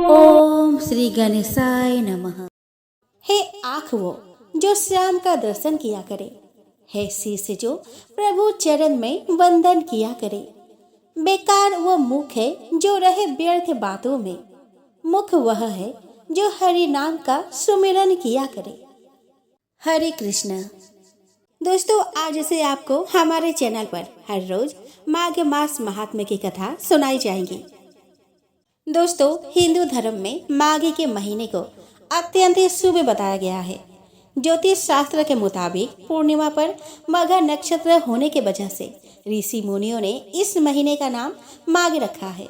ओम श्री गणेशाय नमः। हे आँख वो जो श्याम का दर्शन किया करे, है शीश जो प्रभु चरण में वंदन किया करे। बेकार वो मुख है जो रहे व्यर्थ बातों में, मुख वह है जो हरि नाम का सुमिरन किया करे। हरे कृष्ण। दोस्तों, आज से आपको हमारे चैनल पर हर रोज माघ मास महात्म्य की कथा सुनाई जाएगी। दोस्तों, हिंदू धर्म में माघ के महीने को अत्यंत शुभ बताया गया है। ज्योतिष शास्त्र के मुताबिक पूर्णिमा पर मघा नक्षत्र होने के वजह से ऋषि मुनियों ने इस महीने का नाम माघ रखा है।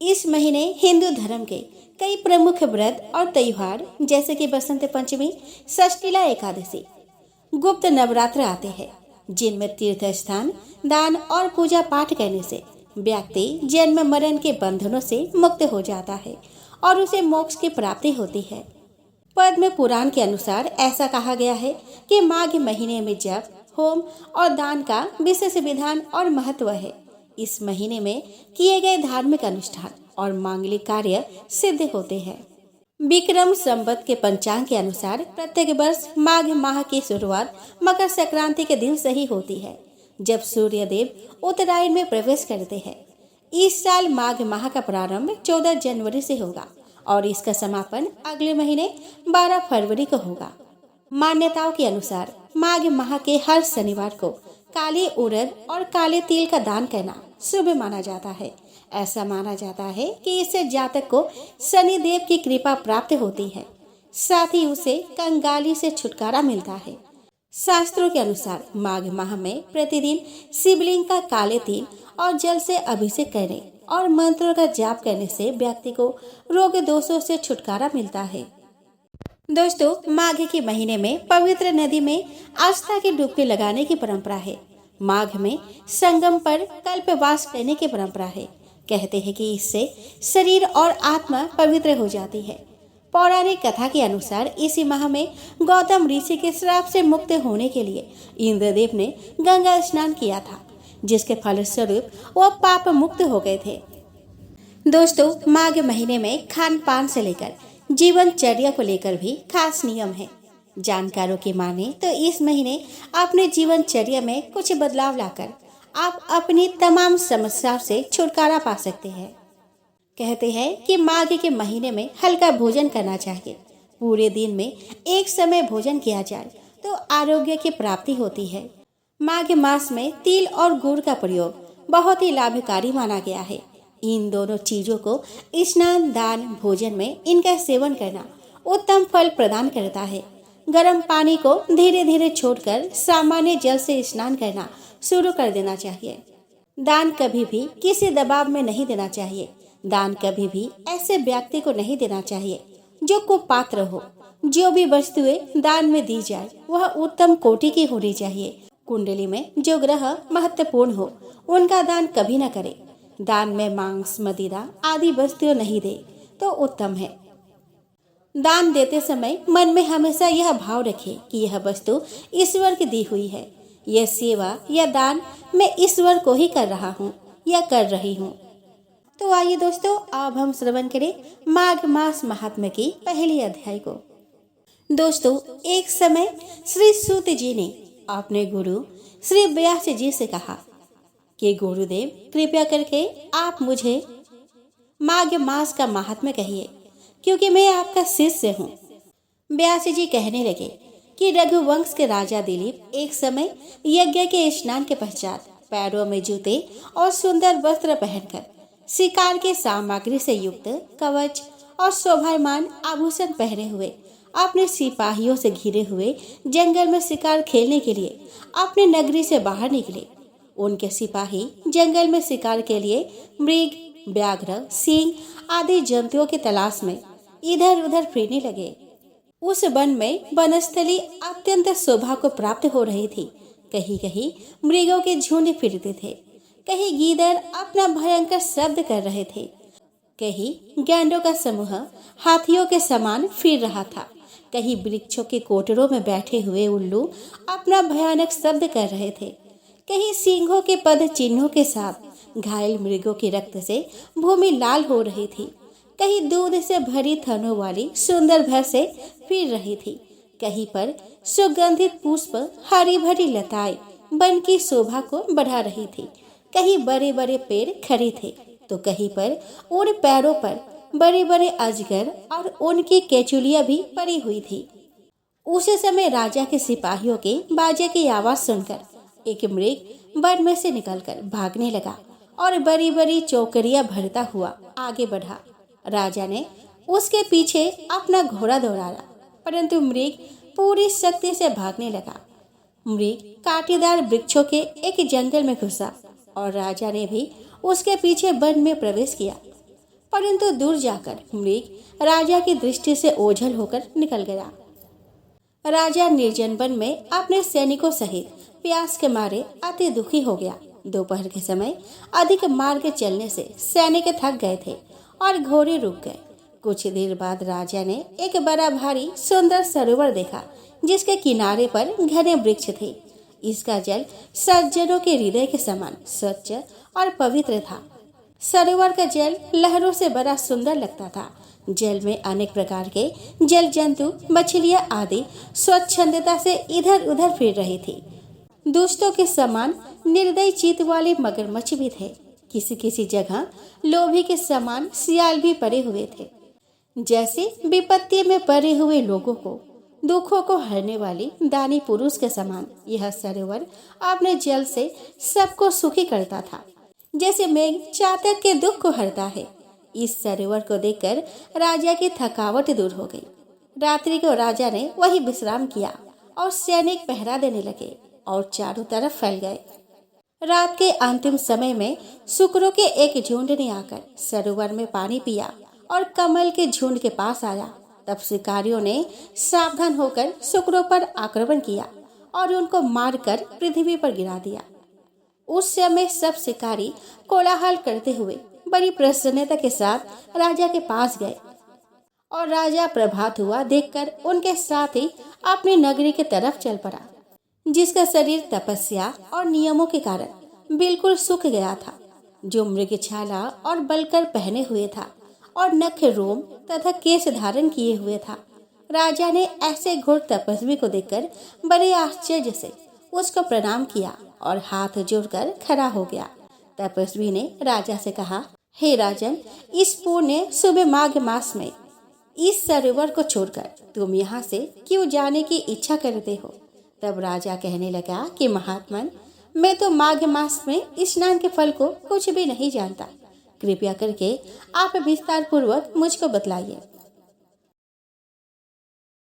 इस महीने हिंदू धर्म के कई प्रमुख व्रत और त्योहार जैसे कि बसंत पंचमी, षष्ठीला एकादशी, गुप्त नवरात्र आते हैं, जिनमें तीर्थ स्थान, दान और पूजा पाठ करने से व्यक्ति जन्म मरण के बंधनों से मुक्त हो जाता है और उसे मोक्ष की प्राप्ति होती है। पद्म पुराण के अनुसार ऐसा कहा गया है कि माघ महीने में जप, होम और दान का विशेष विधान और महत्व है। इस महीने में किए गए धार्मिक अनुष्ठान और मांगलिक कार्य सिद्ध होते हैं। विक्रम संवत के पंचांग के अनुसार प्रत्येक वर्ष माघ माह की शुरुआत मकर संक्रांति के दिन से ही होती है, जब सूर्य देव उत्तरायण में प्रवेश करते हैं। इस साल माघ माह का प्रारंभ 14 जनवरी से होगा और इसका समापन अगले महीने 12 फरवरी को होगा। मान्यताओं के अनुसार माघ माह के हर शनिवार को काले उड़द और काले तिल का दान करना शुभ माना जाता है। ऐसा माना जाता है कि इससे जातक को शनि देव की कृपा प्राप्त होती है, साथ ही उसे कंगाली से छुटकारा मिलता है। शास्त्रों के अनुसार माघ माह में प्रतिदिन शिवलिंग का काले तिल और जल से अभिषेक करने और मंत्रों का जाप करने से व्यक्ति को रोग दोषों से छुटकारा मिलता है। दोस्तों, माघ के महीने में पवित्र नदी में आस्था की डुबकी लगाने की परंपरा है। माघ में संगम पर कल्पवास करने की परंपरा है। कहते हैं कि इससे शरीर और आत्मा पवित्र हो जाती है। पौराणिक कथा के अनुसार इसी माह में गौतम ऋषि के श्राप से मुक्त होने के लिए इंद्रदेव ने गंगा स्नान किया था, जिसके फलस्वरूप वह पाप मुक्त हो गए थे। दोस्तों, माघ महीने में खान पान से लेकर जीवनचर्या को लेकर भी खास नियम है। जानकारों की माने तो इस महीने अपने जीवनचर्या में कुछ बदलाव लाकर आप अपनी तमाम समस्याओं से छुटकारा पा सकते हैं। कहते हैं कि माघ के महीने में हल्का भोजन करना चाहिए। पूरे दिन में एक समय भोजन किया जाए तो आरोग्य की प्राप्ति होती है। माघ मास में तिल और गुड़ का प्रयोग बहुत ही लाभकारी माना गया है। इन दोनों चीजों को स्नान, दान, भोजन में इनका सेवन करना उत्तम फल प्रदान करता है। गर्म पानी को धीरे धीरे छोड़कर सामान्य जल से स्नान करना शुरू कर देना चाहिए। दान कभी भी किसी दबाव में नहीं देना चाहिए। दान कभी भी ऐसे व्यक्ति को नहीं देना चाहिए जो कुपात्र हो। जो भी वस्तुएं दान में दी जाए वह उत्तम कोटि की होनी चाहिए। कुंडली में जो ग्रह महत्वपूर्ण हो उनका दान कभी न करे। दान में मांस, मदिरा आदि वस्तुएं नहीं दे तो उत्तम है। दान देते समय मन में हमेशा यह भाव रखें कि यह वस्तु ईश्वर की दी हुई है। यह सेवा या दान मैं ईश्वर को ही कर रहा हूँ या कर रही हूँ। तो आइए दोस्तों, अब हम श्रवण करें माघ मास महात्म्य की पहली अध्याय को। दोस्तों, एक समय श्री सूत जी ने अपने गुरु श्री व्यास जी से कहा कि गुरुदेव, कृपया करके आप मुझे माघ मास का महात्म्य कहिए, क्योंकि मैं आपका शिष्य हूँ। व्यास जी कहने लगे कि रघुवंश के राजा दिलीप एक समय यज्ञ के स्नान के पश्चात पैरों में जूते और सुंदर वस्त्र पहनकर शिकार के सामग्री से युक्त कवच और शोभायमान आभूषण पहने हुए अपने सिपाहियों से घिरे हुए जंगल में शिकार खेलने के लिए अपने नगरी से बाहर निकले। उनके सिपाही जंगल में शिकार के लिए मृग, व्याघ्र, सिंह आदि जंतुओं की तलाश में इधर उधर फिरने लगे। उस वन में वनस्थली अत्यंत शोभा को प्राप्त हो रही थी। कहीं कहीं मृगों के झुंड फिरते थे, कहीं गीदड़ अपना भयंकर शब्द कर रहे थे, कहीं गैंडों का समूह हाथियों के समान फिर रहा था, कहीं वृक्षों के कोटरों में बैठे हुए उल्लू अपना भयानक शब्द कर रहे थे, कहीं सिंहों के पद चिन्हों के साथ घायल मृगों के रक्त से भूमि लाल हो रही थी, कहीं दूध से भरी थनों वाली सुंदर भैंसें फिर रही थी। कहीं पर सुगंधित पुष्प हरी भरी लताएं वन की शोभा को बढ़ा रही थी। कहीं बड़े बड़े पेड़ खड़े थे तो कहीं पर उन पैरों पर बड़े बड़े अजगर और उनकी केचुलियां भी पड़ी हुई थी। उस समय राजा के सिपाहियों के बाजे की आवाज सुनकर एक मृग वन में से निकलकर भागने लगा और बड़ी बड़ी चौकड़ियां भरता हुआ आगे बढ़ा। राजा ने उसके पीछे अपना घोड़ा दौड़ाया, परंतु मृग पूरी शक्ति से भागने लगा। मृग कांटेदार वृक्षों के एक जंगल में घुसा और राजा ने भी उसके पीछे वन में प्रवेश किया, परंतु दूर जाकर मृग राजा की दृष्टि से ओझल होकर निकल गया। राजा निर्जन वन में अपने सैनिकों सहित प्यास के मारे अति दुखी हो गया। दोपहर के समय अधिक मार्ग चलने से सैनिक थक गए थे और घोड़े रुक गए। कुछ देर बाद राजा ने एक बड़ा भारी सुंदर सरोवर देखा, जिसके किनारे पर घने वृक्ष थे। इसका जल सज्जनों के हृदय के समान स्वच्छ और पवित्र था। सरोवर का जल लहरों से बड़ा सुंदर लगता था। जल में अनेक प्रकार के जल जंतु, मछलियां आदि स्वच्छंदता से इधर उधर फिर रही थी। दुष्टों के समान निर्दयी चित्त वाले मगरमच्छ भी थे। किसी किसी जगह लोभी के समान सियाल भी पड़े हुए थे। जैसे विपत्ति में पड़े हुए लोगों को दुखों को हरने वाली दानी पुरुष के समान यह सरोवर अपने जल से सबको सुखी करता था, जैसे मेघ चातक के दुख को हरता है। इस सरोवर को देखकर राजा की थकावट दूर हो गई। रात्रि को राजा ने वही विश्राम किया और सैनिक पहरा देने लगे और चारों तरफ फैल गए। रात के अंतिम समय में शुक्रों के एक झुंड ने आकर सरोवर में पानी पिया और कमल के झुंड के पास आया। तब शिकारियों ने सावधान होकर शुक्रों पर आक्रमण किया और उनको मारकर पृथ्वी पर गिरा दिया। उस समय सब शिकारी कोलाहल करते हुए बड़ी प्रसन्नता के साथ राजा के पास गए और राजा प्रभात हुआ देखकर उनके साथ ही अपनी नगरी की तरफ चल पड़ा, जिसका शरीर तपस्या और नियमों के कारण बिल्कुल सूख गया था, जो मृगछाला और बलकर पहने हुए था और नख, रोम तथा केश धारण किए हुए था। राजा ने ऐसे घोर तपस्वी को देखकर बड़े आश्चर्य से उसको प्रणाम किया और हाथ जोड़कर खड़ा हो गया। तपस्वी ने राजा से कहा, हे राजन, इस पुण्य सुबह माघ मास में इस सरोवर को छोड़कर तुम यहाँ से क्यों जाने की इच्छा करते हो? तब राजा कहने लगा कि महात्मन, मैं तो माघ मास में स्नान के फल को कुछ भी नहीं जानता। कृपया करके आप विस्तार पूर्वक मुझको बतलाइए।